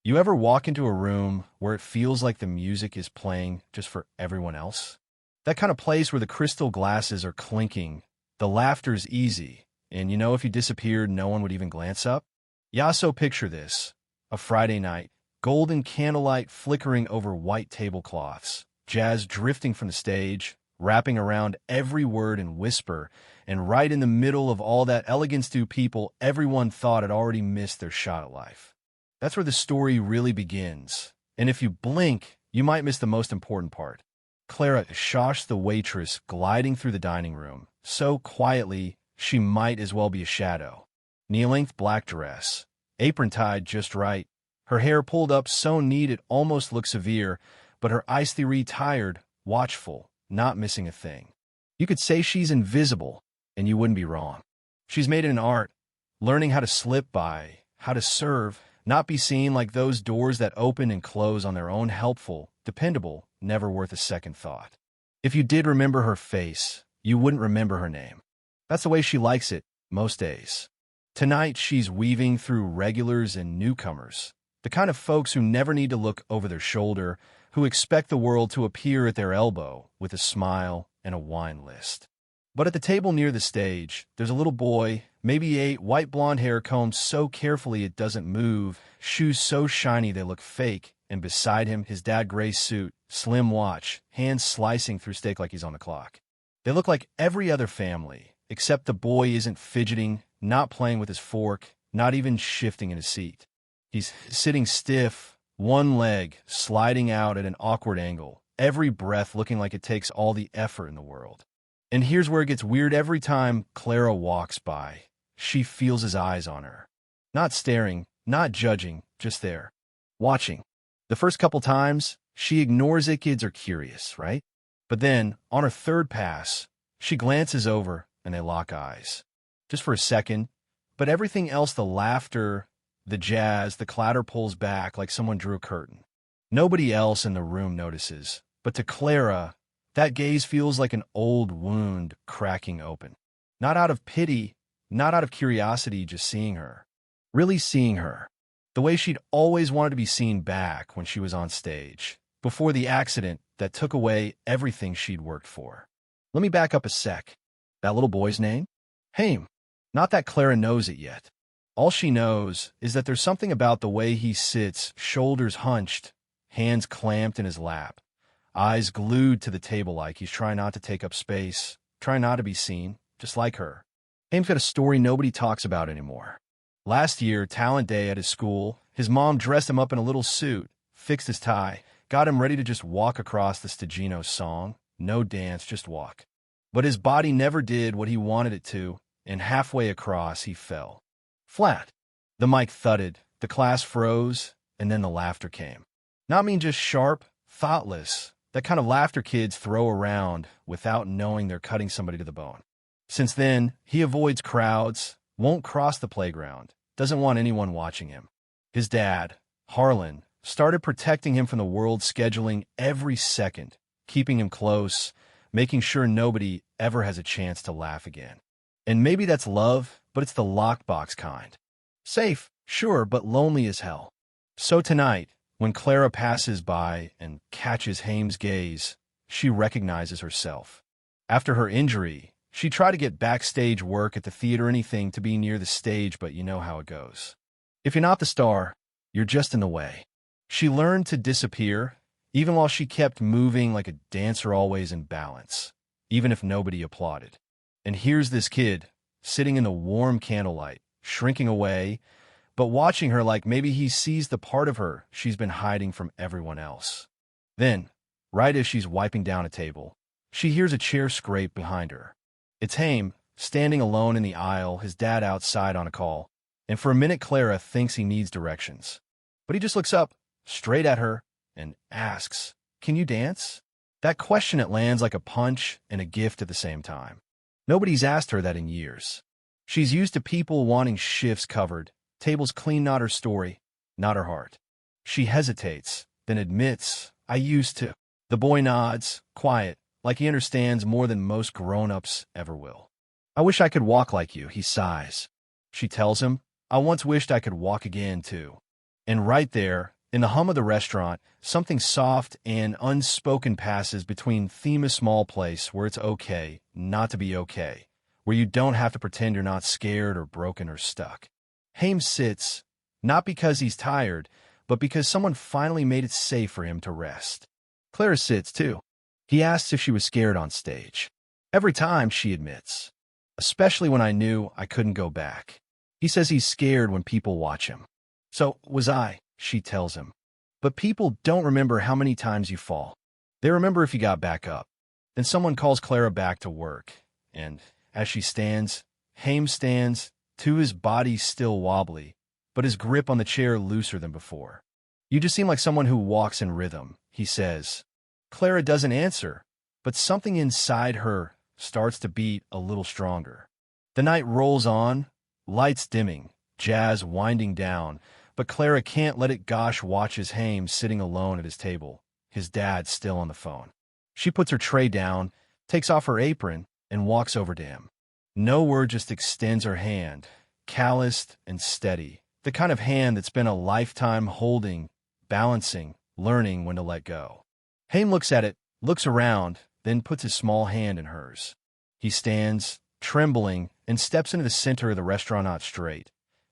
You ever walk into a room where it feels like the music is playing just for everyone else? That kind of place where the crystal glasses are clinking, the laughter's easy, and if you disappeared, no one would even glance up? So picture this. A Friday night, golden candlelight flickering over white tablecloths, jazz drifting from the stage, wrapping around every word and whisper, and right in the middle of all that elegance to people everyone thought had already missed their shot at life. That's where the story really begins. And if you blink, you might miss the most important part. Clara Shosh, the waitress, gliding through the dining room, so quietly she might as well be a shadow. Knee-length black dress, apron tied just right, her hair pulled up so neat it almost looked severe, but her eyes tired, watchful, not missing a thing. You could say she's invisible, and you wouldn't be wrong. She's made it an art, learning how to slip by, how to serve, not be seen like those doors that open and close on their own, helpful, dependable, never worth a second thought. If you did remember her face, you wouldn't remember her name. That's the way she likes it, most days. Tonight, she's weaving through regulars and newcomers, the kind of folks who never need to look over their shoulder, who expect the world to appear at their elbow with a smile and a wine list. But at the table near the stage, there's a little boy, maybe 8, white blonde hair combed so carefully it doesn't move, shoes so shiny they look fake, and beside him, his dad gray suit, slim watch, hands slicing through steak like he's on the clock. They look like every other family, except the boy isn't fidgeting, not playing with his fork, not even shifting in his seat. He's sitting stiff, one leg sliding out at an awkward angle, every breath looking like it takes all the effort in the world. And here's where it gets weird. Every time Clara walks by, she feels his eyes on her. Not staring, not judging, just there, watching. The first couple times, she ignores it. Kids are curious, right? But then, on her third pass, she glances over and they lock eyes. Just for a second, but everything else, the laughter, the jazz, the clatter pulls back like someone drew a curtain. Nobody else in the room notices, but to Clara, that gaze feels like an old wound cracking open. Not out of pity, not out of curiosity, just seeing her. Really seeing her. The way she'd always wanted to be seen back when she was on stage, before the accident that took away everything she'd worked for. Let me back up a sec. That little boy's name? Haim. Not that Clara knows it yet. All she knows is that there's something about the way he sits, shoulders hunched, hands clamped in his lap, eyes glued to the table like he's trying not to take up space, trying not to be seen, just like her. Haim's got a story nobody talks about anymore. Last year, talent day at his school, his mom dressed him up in a little suit, fixed his tie, got him ready to just walk across the Stagino song. No dance, just walk. But his body never did what he wanted it to, and halfway across, he fell. Flat. The mic thudded, the class froze, and then the laughter came. Not mean just sharp, thoughtless, that kind of laughter kids throw around without knowing they're cutting somebody to the bone. Since then, he avoids crowds, won't cross the playground, doesn't want anyone watching him. His dad, Harlan, started protecting him from the world, scheduling every second, keeping him close, making sure nobody ever has a chance to laugh again. And maybe that's love, but it's the lockbox kind. Safe, sure, but lonely as hell. So tonight, when Clara passes by and catches Haim's gaze, she recognizes herself. After her injury, she tried to get backstage work at the theater, anything to be near the stage, but you know how it goes. If you're not the star, you're just in the way. She learned to disappear, even while she kept moving like a dancer, always in balance, even if nobody applauded. And here's this kid, sitting in the warm candlelight, shrinking away, but watching her like maybe he sees the part of her she's been hiding from everyone else. Then, right as she's wiping down a table, she hears a chair scrape behind her. It's Haim, standing alone in the aisle, his dad outside on a call, and for a minute Clara thinks he needs directions. But he just looks up, straight at her, and asks, "Can you dance?" That question, it lands like a punch and a gift at the same time. Nobody's asked her that in years. She's used to people wanting shifts covered, tables clean, not her story, not her heart. She hesitates, then admits, "I used to." The boy nods, quiet, like he understands more than most grown-ups ever will. "I wish I could walk like you," he sighs. She tells him, "I once wished I could walk again, too." And right there, in the hum of the restaurant, something soft and unspoken passes between theme a small place where it's okay not to be okay, where you don't have to pretend you're not scared or broken or stuck. Haim sits, not because he's tired, but because someone finally made it safe for him to rest. Clara sits, too. He asks if she was scared on stage. Every time, she admits. Especially when I knew I couldn't go back. He says he's scared when people watch him. So was I, she tells him. But people don't remember how many times you fall. They remember if you got back up. Then someone calls Clara back to work. And as she stands, Haim stands, too, his body still wobbly, but his grip on the chair looser than before. You just seem like someone who walks in rhythm, he says. Clara doesn't answer, but something inside her starts to beat a little stronger. The night rolls on, lights dimming, jazz winding down, but Clara can't let it watches Haim sitting alone at his table, his dad still on the phone. She puts her tray down, takes off her apron, and walks over to him. No word, just extends her hand, calloused and steady, the kind of hand that's been a lifetime holding, balancing, learning when to let go. Haim looks at it, looks around, then puts his small hand in hers. He stands, trembling, and steps into the center of the restaurant, not straight,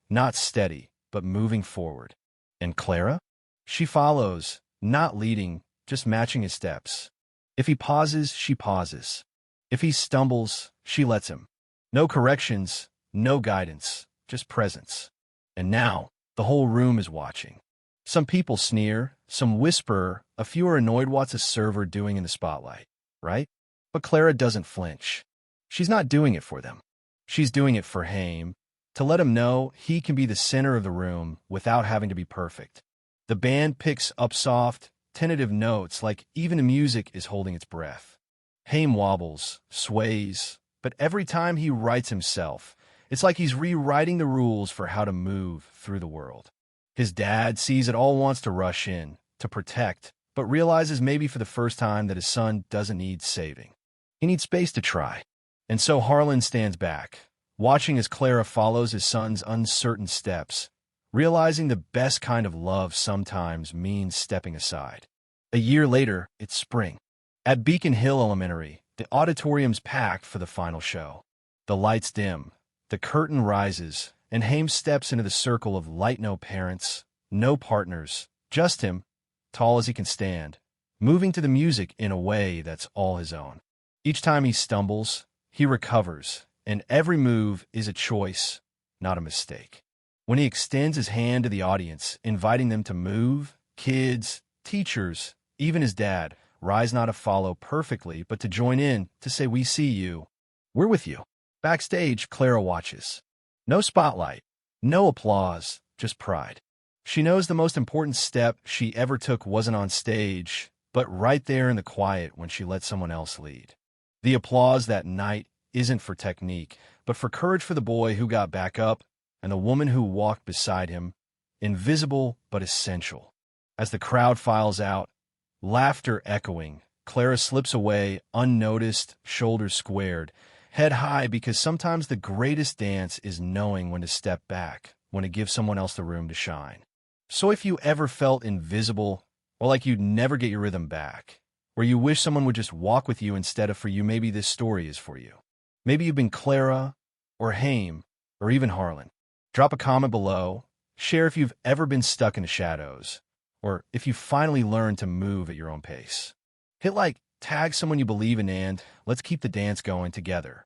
not steady, but moving forward. And Clara? She follows, not leading, just matching his steps. If he pauses, she pauses. If he stumbles, she lets him. No corrections, no guidance, just presence. And now, the whole room is watching. Some people sneer, some whisper, a few are annoyed what's a server doing in the spotlight, right? But Clara doesn't flinch. She's not doing it for them. She's doing it for Haim, to let him know he can be the center of the room without having to be perfect. The band picks up soft, tentative notes like even the music is holding its breath. Haim wobbles, sways, but every time he writes himself, it's like he's rewriting the rules for how to move through the world. His dad sees it all, wants to rush in, to protect, but realizes maybe for the first time that his son doesn't need saving. He needs space to try. And so Harlan stands back, watching as Clara follows his son's uncertain steps, realizing the best kind of love sometimes means stepping aside. A year later, it's spring. At Beacon Hill Elementary, the auditorium's packed for the final show. The lights dim, the curtain rises, and Haim steps into the circle of light. No parents, no partners, just him, tall as he can stand, moving to the music in a way that's all his own. Each time he stumbles, he recovers, and every move is a choice, not a mistake. When he extends his hand to the audience, inviting them to move, kids, teachers, even his dad, rise not to follow perfectly, but to join in, to say, "We see you. We're with you." Backstage, Clara watches. No spotlight, no applause, just pride. She knows the most important step she ever took wasn't on stage, but right there in the quiet when she let someone else lead. The applause that night isn't for technique, but for courage, for the boy who got back up and the woman who walked beside him, invisible but essential. As the crowd files out, laughter echoing, Clara slips away, unnoticed, shoulders squared, head high, because sometimes the greatest dance is knowing when to step back, when to give someone else the room to shine. So if you ever felt invisible, or like you'd never get your rhythm back, where you wish someone would just walk with you instead of for you, maybe this story is for you. Maybe you've been Clara, or Haim, or even Harlan. Drop a comment below, share if you've ever been stuck in the shadows, or if you finally learned to move at your own pace. Hit like, tag someone you believe in, and let's keep the dance going together.